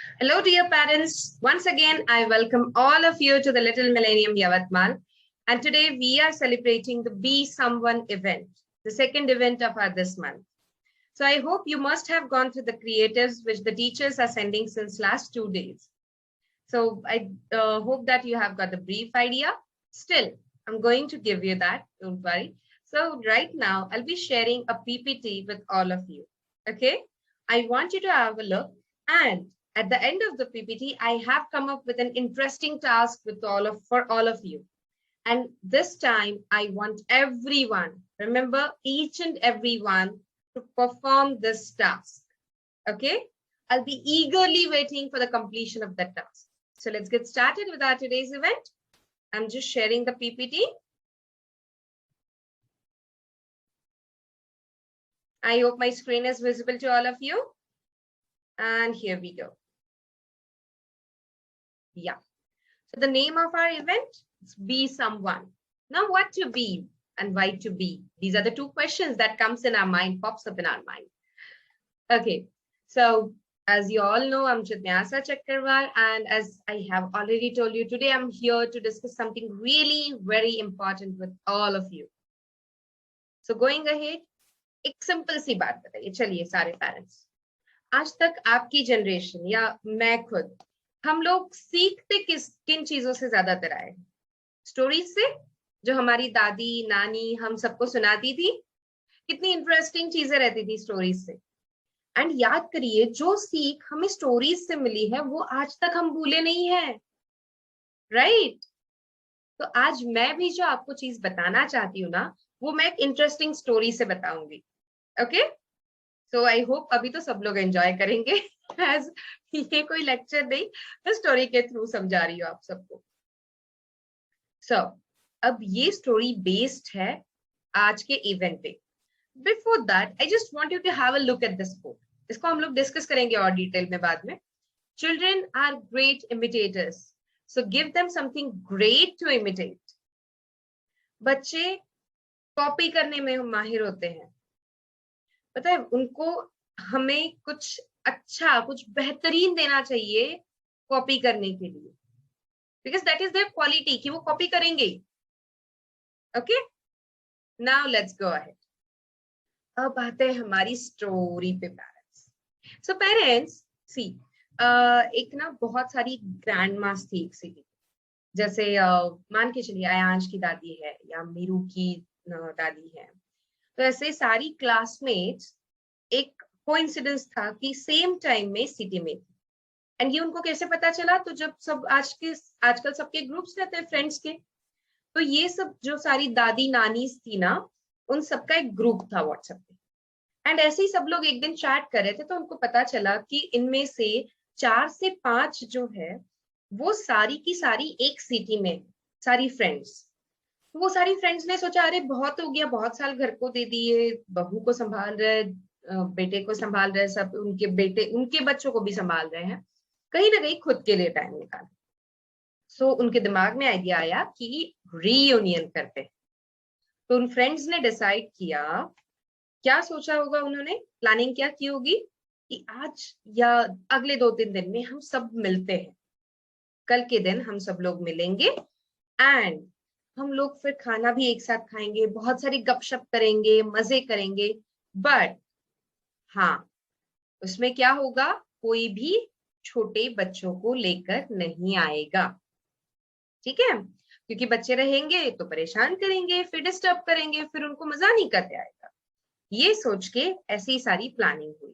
Hello, dear parents. Once again, I welcome all of you to the Little Millennium Yavatmal. And today we are celebrating the Be Someone event, the second event of our this month. So I hope you must have gone through the creatives which the teachers are sending since last 2 days. So I hope that you have got the brief idea. Still, I'm going to give you that. Don't worry. So right now, I'll be sharing a PPT with all of you. Okay. I want you to have a look. And at the end of the PPT, I have come up with an interesting task with for all of you. And this time, I want everyone, remember each and everyone, to perform this task. Okay. I'll be eagerly waiting for the completion of that task. So let's get started with our today's event. I'm just sharing the PPT. I hope my screen is visible to all of you. And here we go. Yeah. So the name of our event is Be Someone. Now what to be and why to be? These are the two questions that comes in our mind, pops up in our mind. Okay. So as you all know, I'm Jitnyasa Chakravar, and as I have already told you, today I'm here to discuss something really very important with all of you. So going ahead, एक simple सी बात बताइए, चलिए सारे parents, आज तक आपकी generation या मैं खुद, हम लोग सीखते किन चीजों से ज्यादातर आए? स्टोरीज से, जो हमारी दादी नानी हम सबको सुनाती थी, कितनी इंटरेस्टिंग चीजें रहती थी स्टोरीज से। एंड याद करिए, जो सीख हमें स्टोरीज से मिली है वो आज तक हम भूले नहीं है, राइट? तो आज मैं भी जो आपको चीज बताना चाहती हूँ ना, वो मैं एक इंटरेस्टिंग स्टोरी से बताऊंगी। ओके, सो आई होप अभी तो सब लोग एंजॉय करेंगे। एज ये कोई लेक्चर नहीं, मैं स्टोरी के थ्रू समझा रही हूँ आप सबको। सो अब ये स्टोरी बेस्ड है आज के इवेंट पे। Before that I just want you to have a look at this quote. इसको हम लोग डिस्कस करेंगे और डिटेल में बाद में। Children are great imitators, so give them something great to imitate. बच्चे कॉपी करने में माहिर होते हैं, पता है उनको, हमें कुछ अच्छा, कुछ बेहतरीन देना चाहिए कॉपी करने के लिए, because that is there quality कि वो कॉपी करेंगे। Okay, now let's go ahead. अब आते हैं हमारी स्टोरी पे पेरेंट्स। सो पेरेंट्स सी, एक ना बहुत सारी ग्रैंड मास थी एक सिटी, जैसे मान के चलिए आयांश की दादी है या मीरू की दादी है। तो ऐसे सारी क्लासमेट्स, एक कोइंसिडेंस था कि सेम टाइम में सिटी में थी। एंड ये उनको कैसे पता चला? तो जब सब आजकल सबके ग्रुप्स रहते हैं फ्रेंड्स के, तो ये सब जो सारी दादी नानीज थी ना, उन सबका एक ग्रुप था व्हाट्सएप पे। एंड ऐसे ही सब लोग एक दिन चैट कर रहे थे, तो उनको पता चला कि इनमें से 4 से 5 जो है वो सारी की सारी एक सिटी में, सारी फ्रेंड्स। तो वो सारी फ्रेंड्स ने सोचा, अरे बहुत हो गया, बहुत साल घर को दे दिए, बहू को संभाल रहे, बेटे को संभाल रहे, सब उनके बेटे उनके बच्चों को भी संभाल रहे हैं, कहीं ना कहीं खुद के लिए टाइम निकाले। सो उनके दिमाग में आइडिया आया कि रीयूनियन करते हैं। तो उन फ्रेंड्स ने डिसाइड किया, क्या सोचा होगा उन्होंने, प्लानिंग क्या की होगी कि आज या अगले 2-3 दिन में हम सब मिलते हैं, कल के दिन हम सब लोग मिलेंगे एंड हम लोग फिर खाना भी एक साथ खाएंगे, बहुत सारी गपशप करेंगे, मजे करेंगे। बट हाँ, उसमें क्या होगा, कोई भी छोटे बच्चों को लेकर नहीं आएगा, ठीक है? क्योंकि बच्चे रहेंगे तो परेशान करेंगे, फिर डिस्टर्ब करेंगे, फिर उनको मजा नहीं करते आएगा। ये सोच के ऐसी सारी प्लानिंग हुई।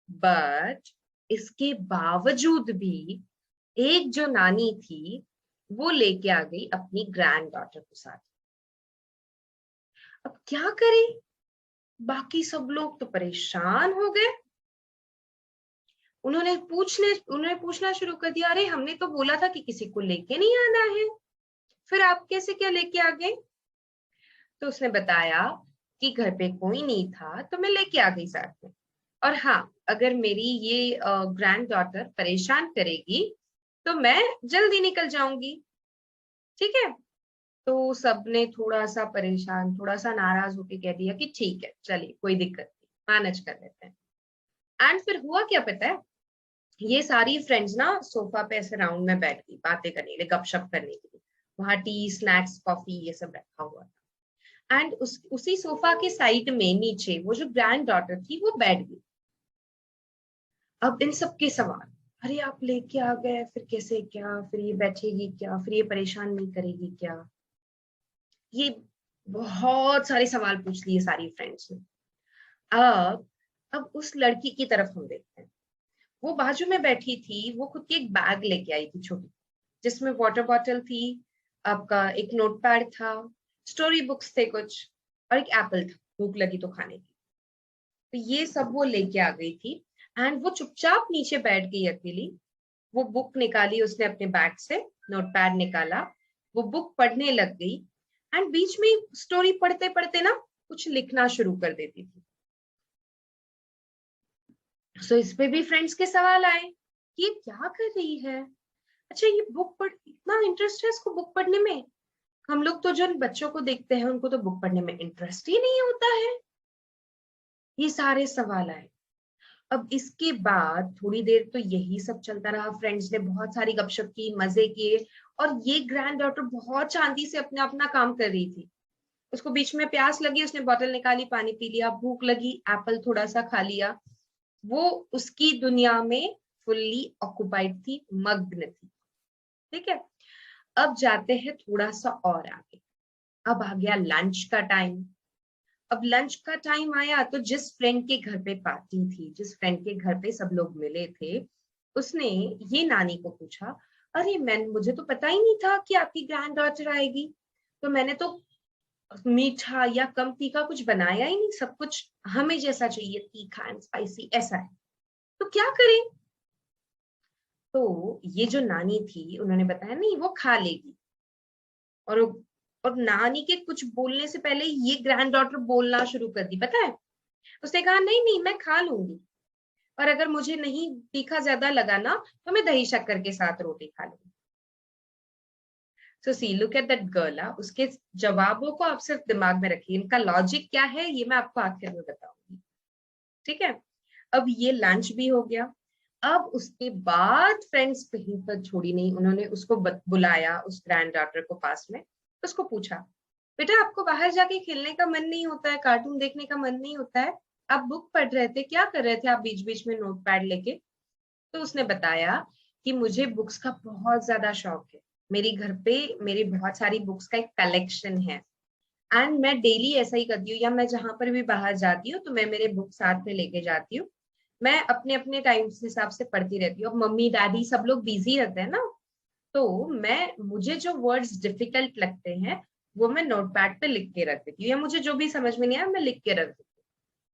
बट इसके बावजूद भी एक जो नानी थी वो लेके आ गई अपनी ग्रैंड डॉटर को साथ। अब क्या करें? बाकी सब लोग तो परेशान हो गए। उन्होंने पूछना शुरू कर दिया, अरे हमने तो बोला था कि किसी को लेके नहीं आना है, फिर आप कैसे क्या लेके आ गए? तो उसने बताया कि घर पे कोई नहीं था तो मैं लेके आ गई साथ में, और हाँ, अगर मेरी ये ग्रैंड डॉटर परेशान करेगी तो मैं जल्दी निकल जाऊंगी, ठीक है? तो सबने थोड़ा सा परेशान, थोड़ा सा नाराज होकर कह दिया कि ठीक है, चलिए कोई दिक्कत नहीं, मैनेज कर लेते हैं। एंड फिर हुआ क्या पता है? ये सारी फ्रेंड्स ना सोफा पे ऐसे राउंड में बैठ गई बातें करने के लिए, गपशप करने के लिए। वहां टी, स्नैक्स, कॉफी ये सब रखा हुआ था। एंड उसी सोफा के साइड में नीचे वो जो ग्रैंड डॉटर थी वो बैठ गई। अब इन सबके सवाल, अरे आप लेके आ गए, फिर कैसे, क्या, फिर ये बैठेगी क्या, फिर ये परेशान नहीं करेगी क्या, ये बहुत सारे सवाल पूछ लिए सारी फ्रेंड्स ने। अब अब उस लड़की की तरफ हम देखते हैं। वो बाजू में बैठी थी, वो खुद की एक बैग लेके आई थी छोटी, जिसमें वाटर बॉटल थी, आपका एक नोटपैड था, स्टोरी बुक्स थे कुछ, और एक एप्पल था, भूख लगी तो खाने की। तो ये सब वो लेके आ गई थी। एंड वो चुपचाप नीचे बैठ गई अकेली। वो बुक निकाली उसने अपने बैग से, नोटपैड निकाला, वो बुक पढ़ने लग गई। एंड बीच में स्टोरी पढ़ते पढ़ते ना कुछ लिखना शुरू कर देती थी। सो इस पे भी फ्रेंड्स के सवाल आए कि ये क्या कर रही है। अच्छा, ये बुक पढ़, इतना इंटरेस्ट है इसको बुक पढ़ने में। हम लोग तो जो बच्चों को देखते हैं उनको तो बुक पढ़ने में इंटरेस्ट ही नहीं होता है। ये सारे सवाल आए। अब इसके बाद थोड़ी देर तो यही सब चलता रहा, फ्रेंड्स ने बहुत सारी गपशप की, मजे किए। और ये ग्रैंड डॉटर बहुत शांति से अपना अपना काम कर रही थी। उसको बीच में प्यास लगी, उसने बोतल निकाली, पानी पी लिया, भूख लगी, एप्पल थोड़ा सा खा लिया। वो उसकी दुनिया में फुल्ली ऑक्युपाइड थी, मग्न थी। ठीक है। अब जाते हैं थोड़ा सा और आगे। अब आ गया लंच का टाइम। अब लंच का टाइम आया तो जिस फ्रेंड के घर पे पार्टी थी, जिस फ्रेंड के घर पे सब लोग मिले थे, उसने ये नानी को पूछा, अरे मुझे तो पता ही नहीं था कि आपकी ग्रैंड डॉटर आएगी। तो मैंने तो मीठा या कम तीखा कुछ बनाया ही नहीं, सब कुछ हमें जैसा चाहिए, तीखा एंड स्पाइसी ऐसा है। तो क्या करें। तो ये जो नानी थी उन्होंने बताया, नहीं वो खा लेगी। और और नानी के कुछ बोलने से पहले ये ग्रैंड डॉटर बोलना शुरू कर दी, पता है। उसने कहा, नहीं नहीं मैं खा लूंगी, और अगर मुझे नहीं तीखा ज्यादा लगा ना तो मैं दही शक्कर के साथ रोटी खा लूंगी। सो see look at that girl. उसके जवाबों को आप सिर्फ दिमाग में रखिए, इनका लॉजिक क्या है ये मैं आपको आखिर में बताऊंगी। ठीक है। अब ये लंच भी हो गया। अब उसके बाद फ्रेंड्स कहीं पर छोड़ी नहीं, उन्होंने उसको बुलाया, उस ग्रैंड डॉटर को पास में, उसको पूछा, बेटा आपको बाहर जाके खेलने का मन नहीं होता है, कार्टून देखने का मन नहीं होता है, आप बुक पढ़ रहे थे, क्या कर रहे थे आप बीच बीच में नोट पैड लेके। तो उसने बताया कि मुझे बुक्स का बहुत ज्यादा शौक है, मेरे घर पे मेरी बहुत सारी बुक्स का एक कलेक्शन है। एंड मैं डेली ऐसा ही करती हूँ, या मैं जहां पर भी बाहर जाती हूँ तो मैं मेरे बुक साथ में लेके जाती हूँ। मैं अपने अपने टाइम के हिसाब से पढ़ती रहती हूँ। अब मम्मी डैडी सब लोग बिजी रहते हैं ना, तो मैं, मुझे जो वर्ड्स डिफिकल्ट लगते हैं वो मैं नोटपैड पे लिख के रख देती हूँ, या मुझे जो भी समझ में नहीं आया मैं लिख के रख देती हूँ।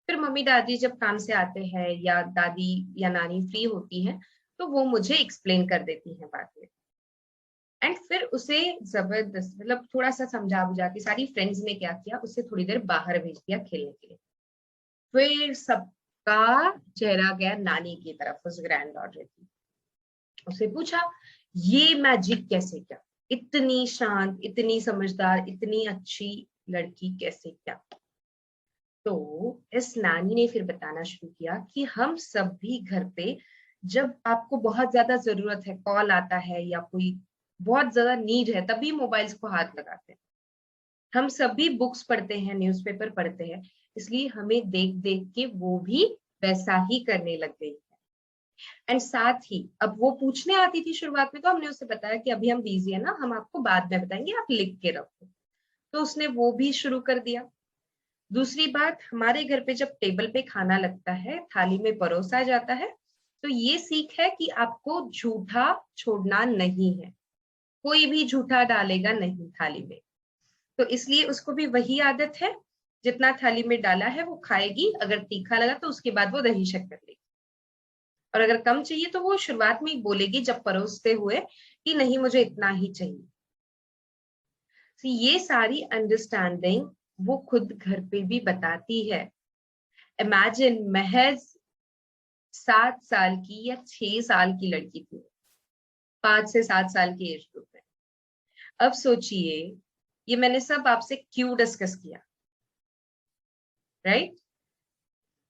फिर मम्मी दादी जब काम से आते हैं या दादी या नानी फ्री होती है तो वो मुझे एक्सप्लेन कर देती हैं बाद में। एंड फिर उसे जबरदस्त, मतलब थोड़ा सा समझा बुझा के सारी फ्रेंड्स ने क्या किया, उसे थोड़ी देर बाहर भेज दिया खेलने के लिए। फिर सबका चेहरा गया नानी की तरफ, उस ग्रैंड डॉटर की। उसे पूछा, ये मैजिक कैसे क्या, इतनी शांत, इतनी समझदार, इतनी अच्छी लड़की कैसे क्या। तो इस नानी ने फिर बताना शुरू किया कि हम सब भी घर पे जब आपको बहुत ज्यादा जरूरत है, कॉल आता है या कोई बहुत ज्यादा नीड है, तभी मोबाइल्स को हाथ लगाते हैं। हम सभी बुक्स पढ़ते हैं, न्यूज़पेपर पढ़ते हैं, इसलिए हमें देख देख के वो भी वैसा ही करने लग गई है। एंड साथ ही अब वो पूछने आती थी शुरुआत में, तो हमने उससे बताया कि अभी हम बिजी है ना, हम आपको बाद में बताएंगे, आप लिख के रखो। तो उसने वो भी शुरू कर दिया। दूसरी बात, हमारे घर पे जब टेबल पे खाना लगता है, थाली में परोसा जाता है, तो ये सीख है कि आपको झूठा छोड़ना नहीं है, कोई भी झूठा डालेगा नहीं थाली में। तो इसलिए उसको भी वही आदत है, जितना थाली में डाला है वो खाएगी, अगर तीखा लगा तो उसके बाद वो दही शक्कर लेगी, और अगर कम चाहिए तो वो शुरुआत में ही बोलेगी जब परोसते हुए कि नहीं मुझे इतना ही चाहिए। तो ये सारी अंडरस्टैंडिंग वो खुद घर पे भी बताती है। इमेजिन, महज 7 साल की या 6 साल की लड़की थी, 5 से 7 साल की एज ग्रुप में। अब सोचिए, ये मैंने सब आपसे क्यों डिस्कस किया, राइट।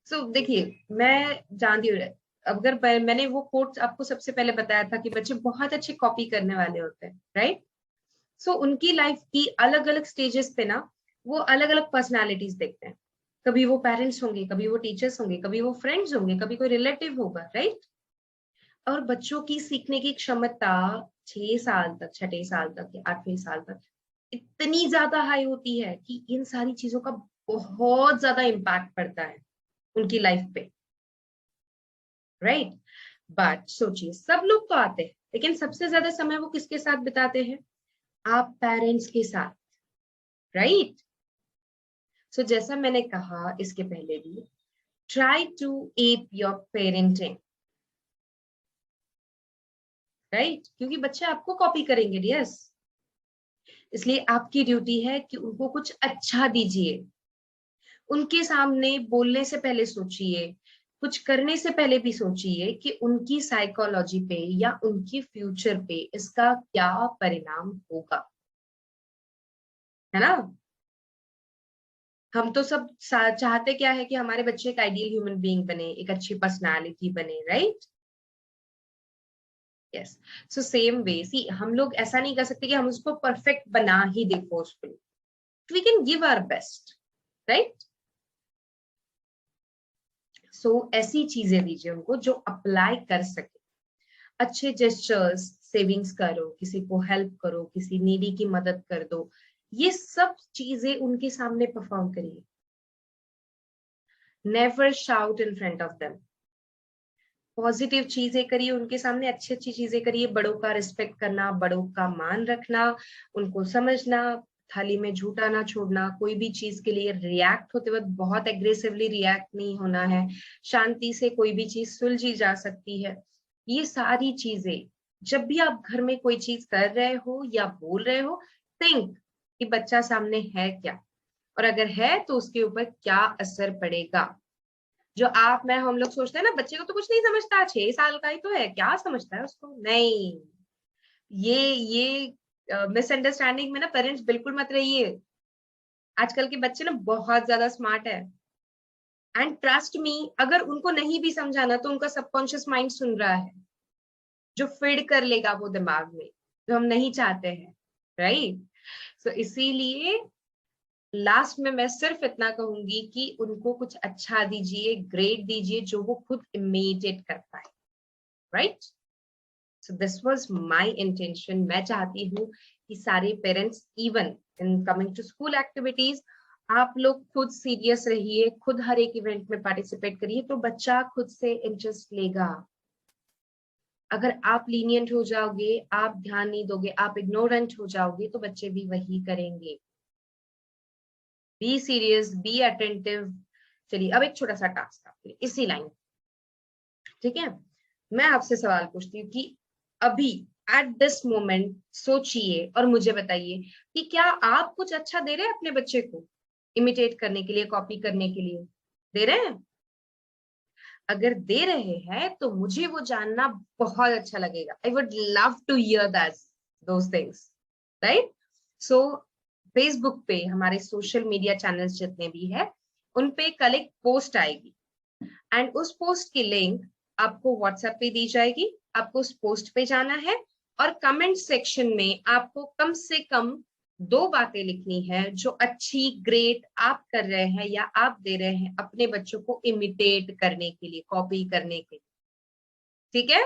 सो देखिए, मैं जानती हूँ अगर मैंने वो कोट्स आपको सबसे पहले बताया था कि बच्चे बहुत अच्छे कॉपी करने वाले होते हैं, राइट? सो उनकी लाइफ की अलग अलग स्टेजेस पे ना वो अलग अलग पर्सनालिटीज देखते हैं। कभी वो पेरेंट्स होंगे, कभी वो टीचर्स होंगे, कभी वो फ्रेंड्स होंगे, कभी कोई रिलेटिव होगा, राइट? और बच्चों की सीखने की क्षमता 6 साल तक, 6 साल तक या 8वें साल तक इतनी ज्यादा हाई होती है कि इन सारी चीजों का बहुत ज्यादा इम्पैक्ट पड़ता है उनकी लाइफ पे, राइट? बट सोचिए, सब लोग तो आते हैं, लेकिन सबसे ज्यादा समय वो किसके साथ बिताते हैं? आप पेरेंट्स के साथ, राइट? सो जैसा मैंने कहा इसके पहले भी, try to ape your parenting, right? क्योंकि बच्चे आपको कॉपी करेंगे, यस। इसलिए आपकी ड्यूटी है कि उनको कुछ अच्छा दीजिए। उनके सामने बोलने से पहले सोचिए, कुछ करने से पहले भी सोचिए कि उनकी साइकोलॉजी पे या उनके फ्यूचर पे इसका क्या परिणाम होगा, है ना? हम तो सब चाहते क्या है कि हमारे बच्चे एक आइडियल ह्यूमन बीइंग बने, एक अच्छी पर्सनालिटी बने, right? Yes. So same way see, हम लोग ऐसा नहीं कर सकते कि हम उसको परफेक्ट बना ही दे forcefully. We can give our best, right? So ऐसी चीजें दीजिए उनको जो अप्लाई कर सके। अच्छे जेस्चर्स, सेविंग्स करो, किसी को हेल्प करो, किसी नीडी की मदद कर दो, ये सब चीजें उनके सामने परफॉर्म करिए। Never shout in front of them. Positive चीजें करिए उनके सामने, अच्छी अच्छी चीजें करिए। बड़ों का रिस्पेक्ट करना, बड़ों का मान रखना, उनको समझना, थाली में झूठा ना छोड़ना, कोई भी चीज के लिए रिएक्ट होते वक्त बहुत एग्रेसिवली रिएक्ट नहीं होना है, शांति से कोई भी चीज सुलझी जा सकती है। ये सारी चीजें जब भी आप घर में कोई चीज कर रहे हो या बोल रहे हो, थिंक कि बच्चा सामने है क्या, और अगर है तो उसके ऊपर क्या असर पड़ेगा। जो आप मैं हम लोग सोचते हैं ना, बच्चे को तो कुछ नहीं समझता, 6 साल का ही तो है, क्या समझता है उसको, नहीं। ये मिसअंडरस्टैंडिंग में ना पेरेंट्स बिल्कुल मत रहिए। आजकल के बच्चे ना बहुत ज्यादा स्मार्ट है, एंड ट्रस्ट मी, अगर उनको नहीं भी समझाना तो उनका सबकॉन्शियस माइंड सुन रहा है, जो फीड कर लेगा वो दिमाग में, जो हम नहीं चाहते हैं, राइट? सो इसीलिए लास्ट में मैं सिर्फ इतना कहूंगी कि उनको कुछ अच्छा दीजिए, ग्रेड दीजिए, जो वो खुद इमिटेट कर पाए, right? So this was my intention. मैं चाहती हूँ कि सारे parents, even in coming to school activities, आप लोग खुद सीरियस रहिए, खुद हर एक इवेंट में पार्टिसिपेट करिए, तो बच्चा खुद से इंटरेस्ट लेगा। अगर आप लीनियंट हो जाओगे, आप ध्यान नहीं दोगे, आप इग्नोरेंट हो जाओगे, तो बच्चे भी वही करेंगे। Be serious, be attentive. चलिए अब एक छोटा सा टास्क आपके लिए इसी लाइन, ठीक है? मैं आपसे सवाल पूछती हूँ कि अभी एट दिस मोमेंट सोचिए और मुझे बताइए कि क्या आप कुछ अच्छा दे रहे हैं अपने बच्चे को इमिटेट करने के लिए, कॉपी करने के लिए? दे रहे हैं? अगर दे रहे हैं तो मुझे वो जानना बहुत अच्छा लगेगा। I would love to hear that those things, right? So Facebook पे हमारे सोशल मीडिया चैनल्स जितने भी है, उन पे कल एक पोस्ट आएगी, एंड उस पोस्ट की लिंक आपको व्हाट्सएप पे दी जाएगी। आपको उस पोस्ट पे जाना है और कमेंट सेक्शन में आपको कम से कम 2 बातें लिखनी है जो अच्छी, ग्रेट आप कर रहे हैं या आप दे रहे हैं अपने बच्चों को इमिटेट करने के लिए, कॉपी करने के लिए, ठीक है?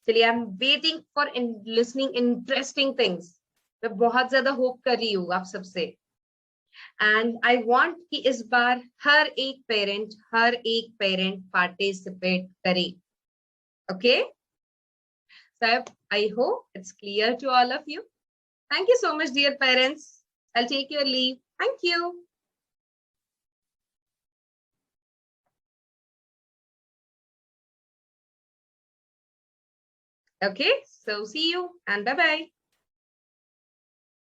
चलिए, I am waiting for listening interesting things. मैं बहुत ज्यादा होप कर रही हूँ आप सबसे, एंड आई वांट कि इस बार हर एक पेरेंट पार्टिसिपेट करे, okay? So I hope it's clear to all of you. Thank you so much, dear parents. I'll take your leave. Thank you. Okay, so see you and bye-bye.